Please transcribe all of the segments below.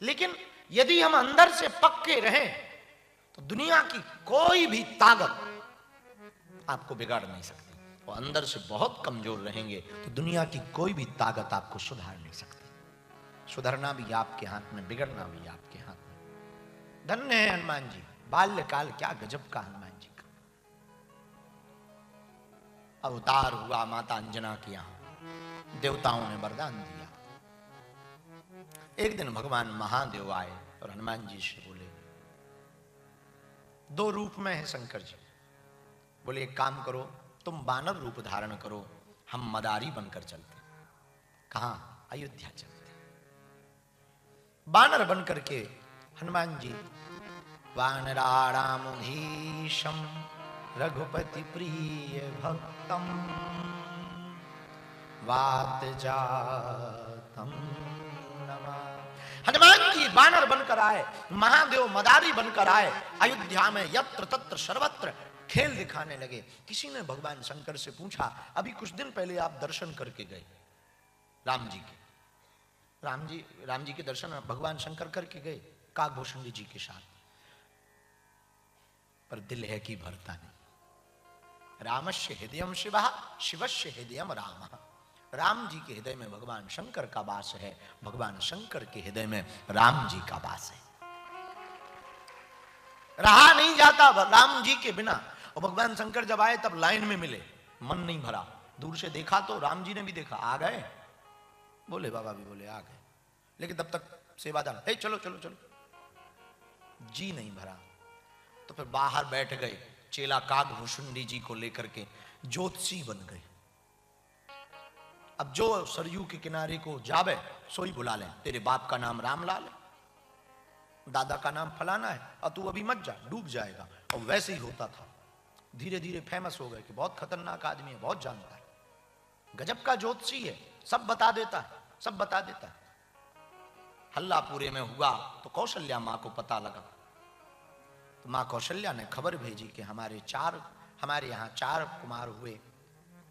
लेकिन यदि हम अंदर से पक्के रहें तो दुनिया की कोई भी ताकत आपको बिगाड़ नहीं सकती। और अंदर से बहुत कमजोर रहेंगे तो दुनिया की कोई भी ताकत आपको सुधार नहीं सकती। सुधरना भी आपके हाथ में, बिगड़ना भी आपके हाथ में। धन्य है हनुमान जी, बाल्यकाल क्या गजब का हनुमान जी का। अवतार हुआ माता अंजना के यहां, देवताओं ने वरदान दिया। एक दिन भगवान महादेव आए और हनुमान जी से बोले, दो रूप में है शंकर जी, बोले एक काम करो, तुम वानर रूप धारण करो, हम मदारी बनकर चलते। कहां? अयोध्या चलते। वानर बनकर के हनुमान जी वानराणामुधीशम रघुपति प्रिय भक्तम वात जातम नमा। हनुमान जी वानर बनकर आए, महादेव मदारी बनकर आए, अयोध्या में यत्र तत्र सर्वत्र खेल दिखाने लगे। किसी ने भगवान शंकर से पूछा, अभी कुछ दिन पहले आप दर्शन करके गए राम जी के, राम जी के दर्शन भगवान शंकर करके गए काकभूषण जी के साथ, पर दिल है कि भरता नहीं। रामस्य हृदयम शिवः शिवस्य हृदयम रामः। राम जी के हृदय में भगवान शंकर का वास है, भगवान शंकर के हृदय में राम जी का वास है। रहा नहीं जाता राम जी के बिना। और भगवान शंकर जब आए तब लाइन में मिले, मन नहीं भरा। दूर से देखा तो राम जी ने भी देखा, आ गए, बोले बाबा भी बोले आ गए, लेकिन तब तक सेवादार, हे चलो चलो चलो, जी नहीं भरा। तो फिर बाहर बैठ गए, चेला काकभूषुंडी जी को लेकर के ज्योतिषी बन गए। अब जो सरयू के किनारे को जावे सोई बुला ले, तेरे बाप का नाम रामलाल है, दादा का नाम फलाना है, और तू अभी मत जा, डूब जाएगा। और वैसे ही होता था। धीरे धीरे फेमस हो गए कि बहुत खतरनाक आदमी है, बहुत जानता है, गजब का ज्योतिषी है, सब बता देता है, सब बता देता है। हल्लापुरे में हुआ तो कौशल्या माँ को पता लगा। तो माँ कौशल्या ने खबर भेजी कि हमारे यहाँ चार कुमार हुए,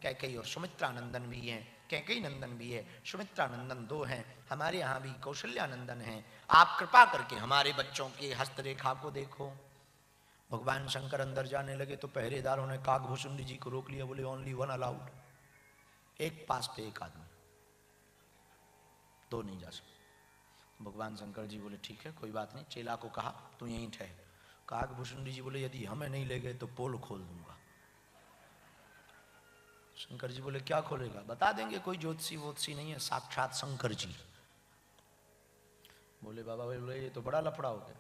कैकेयी और सुमित्रा नंदन भी हैं, कैकेयी नंदन भी है, सुमित्रा नंदन 2 हैं, हमारे यहाँ भी कौशल्या नंदन हैं, आप कृपा करके हमारे बच्चों की हस्तरेखा को देखो। भगवान शंकर अंदर जाने लगे तो पहरेदारों ने काकभूषुंडी जी को रोक लिया, बोले ओनली 1 अलाउड, एक पास पे एक आदमी, 2 नहीं जा सकते। भगवान शंकर जी बोले ठीक है कोई बात नहीं, चेला को कहा तू यहीं ठहर। काकभूषुंडी जी बोले यदि हमें नहीं ले गए तो पोल खोल दूंगा। शंकर जी बोले क्या खोलेगा? बता देंगे कोई ज्योतिषी वोतिषी नहीं है, साक्षात शंकर जी। बोले बाबा बोले ये तो बड़ा लफड़ा हो गया।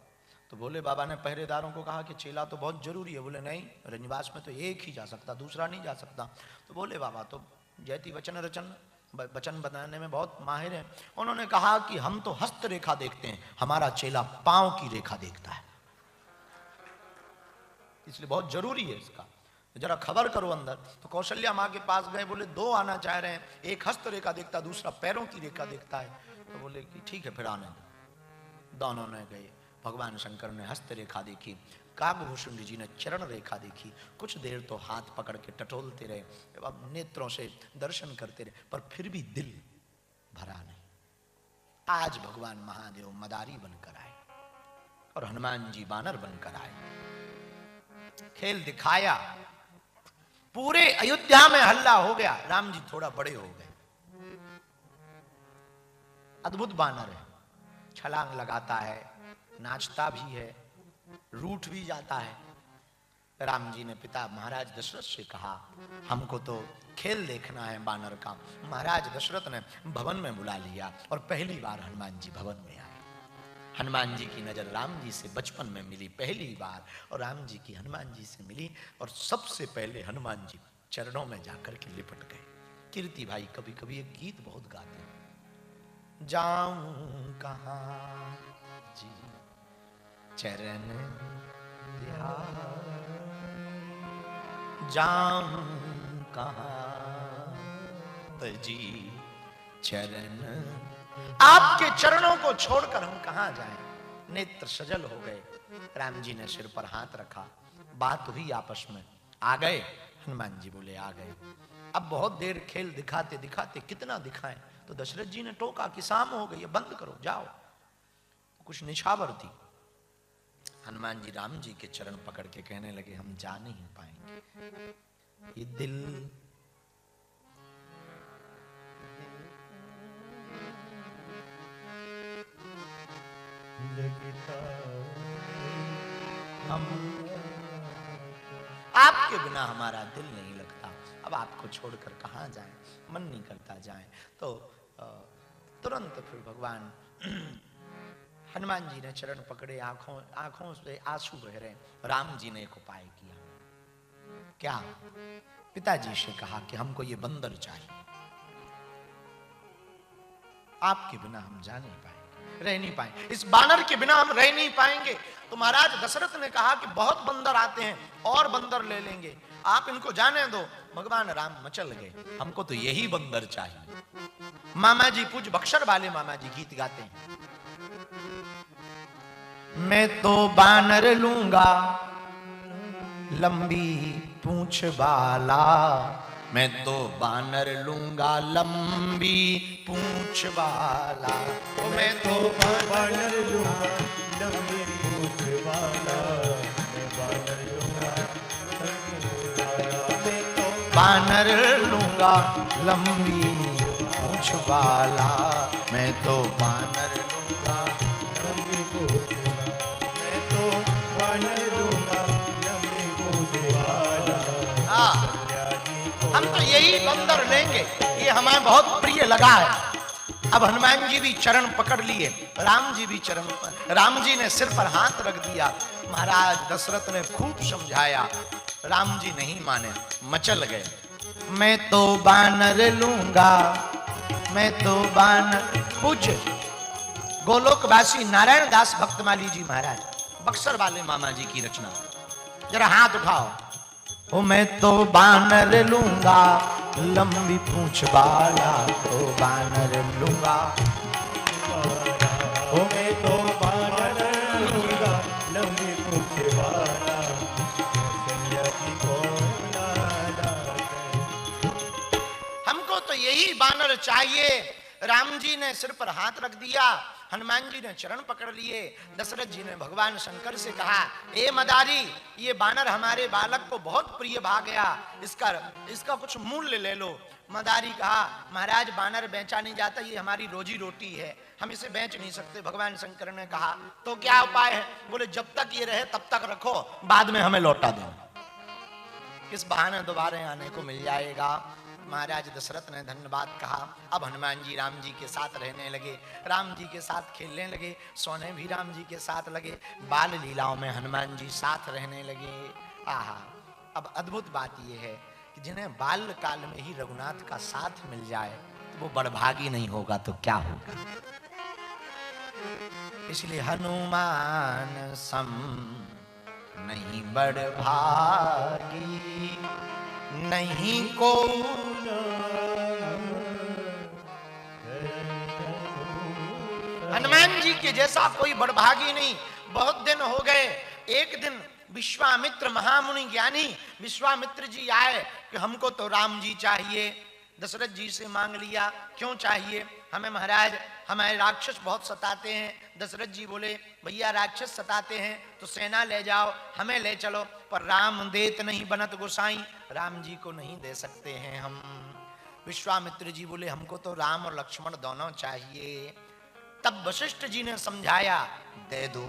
तो बोले बाबा ने पहरेदारों को कहा कि चेला तो बहुत जरूरी है। बोले नहीं, रनिवास में तो एक ही जा सकता, दूसरा नहीं जा सकता। तो बोले बाबा तो जयति वचन बनाने में बहुत माहिर है। उन्होंने कहा कि हम तो हस्त रेखा देखते हैं, हमारा चेला पांव की रेखा देखता है, इसलिए बहुत जरूरी है इसका, जरा खबर करो अंदर। तो कौशल्या माँ के पास गए, बोले 2 आना चाह रहे हैं, एक हस्त रेखा देखता, दूसरा पैरों की रेखा देखता है। तो बोले कि ठीक है फिर आने दो। दोनों ने गए, भगवान शंकर ने हस्त रेखा देखी, काकभूषुंडी जी ने चरण रेखा देखी। कुछ देर तो हाथ पकड़ के टटोलते रहे, अब नेत्रों से दर्शन करते रहे, पर फिर भी दिल भरा नहीं। आज भगवान महादेव मदारी बनकर आए और हनुमान जी वानर बनकर आए, खेल दिखाया, पूरे अयोध्या में हल्ला हो गया। राम जी थोड़ा बड़े हो गए, अद्भुत वानर है, छलांग लगाता है, नाचता भी है, रूठ भी जाता है। राम जी ने पिता महाराज दशरथ से कहा हमको तो खेल देखना है वानर का। महाराज दशरथ ने भवन में बुला लिया और पहली बार हनुमान जी भवन में आए। हनुमान जी की नजर राम जी से बचपन में मिली पहली बार, और राम जी की हनुमान जी से मिली, और सबसे पहले हनुमान जी चरणों में जाकर के लिपट गए। कीर्ति भाई कभी कभी एक गीत बहुत गाते हैं, जाऊं कहां जी चरण तिहार, जाऊं कहां जी चरण, आपके चरणों को छोड़कर हम कहां जाएं। नेत्र सजल हो गए, राम जी ने सिर पर हाथ रखा, बात हुई आपस में, आ गए। हनुमान जी बोले आ गए। अब बहुत देर खेल दिखाते दिखाते कितना दिखाएं, तो दशरथ जी ने टोका कि शाम हो गई है, बंद करो जाओ। कुछ निछावर थी। हनुमान जी राम जी के चरण पकड़ के कहने लगे, हम जा नहीं पाएंगे, ये दिल हम आपके बिना हमारा दिल नहीं लगता, अब आपको छोड़कर कहां जाएं, मन नहीं करता जाएं। तो तुरंत फिर भगवान हनुमान जी ने चरण पकड़े, आंखों से आंसू बह रहे। राम जी ने एक उपाय किया। क्या? पिताजी से कहा कि हमको ये बंदर चाहिए, आपके बिना हम जा नहीं पाएंगे, रह नहीं पाएंगे, इस बानर के बिना हम रह नहीं पाएंगे। तो महाराज दशरथ ने कहा कि बहुत बंदर आते हैं और बंदर ले लेंगे, आप इनको जाने दो। भगवान राम मचल गए, हमको तो यही बंदर चाहिए। मामा जी, पूज बक्सर वाले मामा जी गीत गाते हैं, मैं तो बानर लूंगा लंबी पूंछ वाला, मैं तो बानर लूंगा लंबी पूंछ वाला, मैं तो बानर लूंगा लंबी पूंछ वाला, मैं बानर लूंगा मैं तो बानर लूंगा लंबी पूंछ वाला, मैं तो बानर लूंगा लंबी पूंछ वाला, मैं तो बानर लूंगा लंबी पूंछ वाला। हम तो यही बंदर लेंगे, ये हमें बहुत प्रिय लगा है। अब हनुमान जी भी चरण पकड़ लिए, राम जी भी चरण, राम जी ने सिर पर हाथ रख दिया। महाराज दशरथ ने खूब समझाया, राम जी नहीं माने, मचल गए। मैं तो बानर लूंगा, मैं तो बानर। पूज्य गोलोकवासी नारायण दास भक्तमाली जी महाराज, बक्सर वाले मामा जी की रचना, जरा हाथ उठाओ। ओ मैं तो बानर लूंगा लंबी पूंछ वाला, तो बानर लूंगा, ओ मैं तो बानर लूंगा लंबी पूंछ वाला। हमको तो यही बानर चाहिए। राम जी ने सिर पर हाथ रख दिया, हनुमान जी ने चरण पकड़ लिए। दशरथ जी ने भगवान शंकर से कहा, ए मदारी, ये बानर हमारे बालक को बहुत प्रिय भा गया, इसका कुछ मूल्य ले लो। मदारी कहा, महाराज बानर बेचा नहीं जाता, ये हमारी रोजी रोटी है, हम इसे बेच नहीं सकते। भगवान शंकर ने कहा, तो क्या उपाय है? बोले, जब तक ये रहे तब तक रखो, बाद में हमें लौटा दो, किस बहाने दोबारा आने को मिल जाएगा। महाराज दशरथ ने धन्यवाद कहा। अब हनुमान जी राम जी के साथ रहने लगे, राम जी के साथ खेलने लगे, सोने भी राम जी के साथ लगे, बाल लीलाओं में हनुमान जी साथ रहने लगे। आहा, अब अद्भुत बात यह है कि जिन्हें बाल्य काल में ही रघुनाथ का साथ मिल जाए तो वो बड़भागी नहीं होगा तो क्या होगा। इसलिए हनुमान सम नहीं बड़भागी, नहीं को हनुमान जी के जैसा कोई बड़भागी नहीं। बहुत दिन हो गए, एक दिन विश्वामित्र महामुनि ज्ञानी विश्वामित्र जी आए कि हमको तो राम जी चाहिए। दशरथ जी से मांग लिया, क्यों चाहिए? हमें महाराज हमारे राक्षस बहुत सताते हैं। दशरथ जी बोले, भैया राक्षस सताते हैं तो सेना ले जाओ, हमें ले चलो, पर राम देत नहीं बनत गोसाई, राम जी को नहीं दे सकते हैं हम। विश्वामित्र जी बोले, हमको तो राम और लक्ष्मण दोनों चाहिए। तब वशिष्ठ जी ने समझाया, दे दो।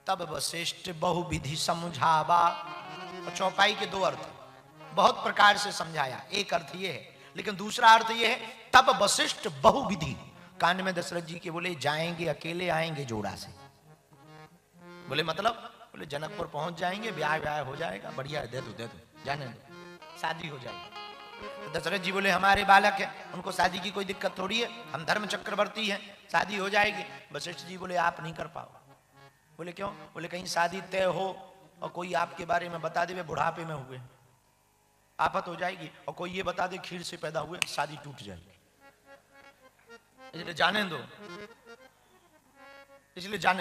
तब वशिष्ठ बहुविधि समझावा। चौपाई के दो अर्थ बहुत प्रकार से समझाया, एक अर्थ ये है, लेकिन दूसरा अर्थ ये है, तब वशिष्ठ बहुविधि। कान में दशरथ जी के बोले, जाएंगे अकेले, आएंगे जोड़ा से। बोले मतलब? बोले जनकपुर पहुंच जाएंगे, ब्याह ब्याह हो जाएगा, बढ़िया है, दे दो जाने दो, शादी हो जाएगी। तो दशरथ जी बोले, हमारे बालक है, उनको शादी की कोई दिक्कत थोड़ी है, हम धर्म चक्रवर्ती हैं, शादी हो जाएगी। वशिष्ठ जी बोले, आप नहीं कर पाओ। बोले क्यों? बोले कहीं शादी तय हो और कोई आपके बारे में बता दे बुढ़ापे में हुए, आफत हो जाएगी, और कोई ये बता दे खीर से पैदा हुए, शादी टूट जाएगी। इसलिए जाने दो, इसलिए जाने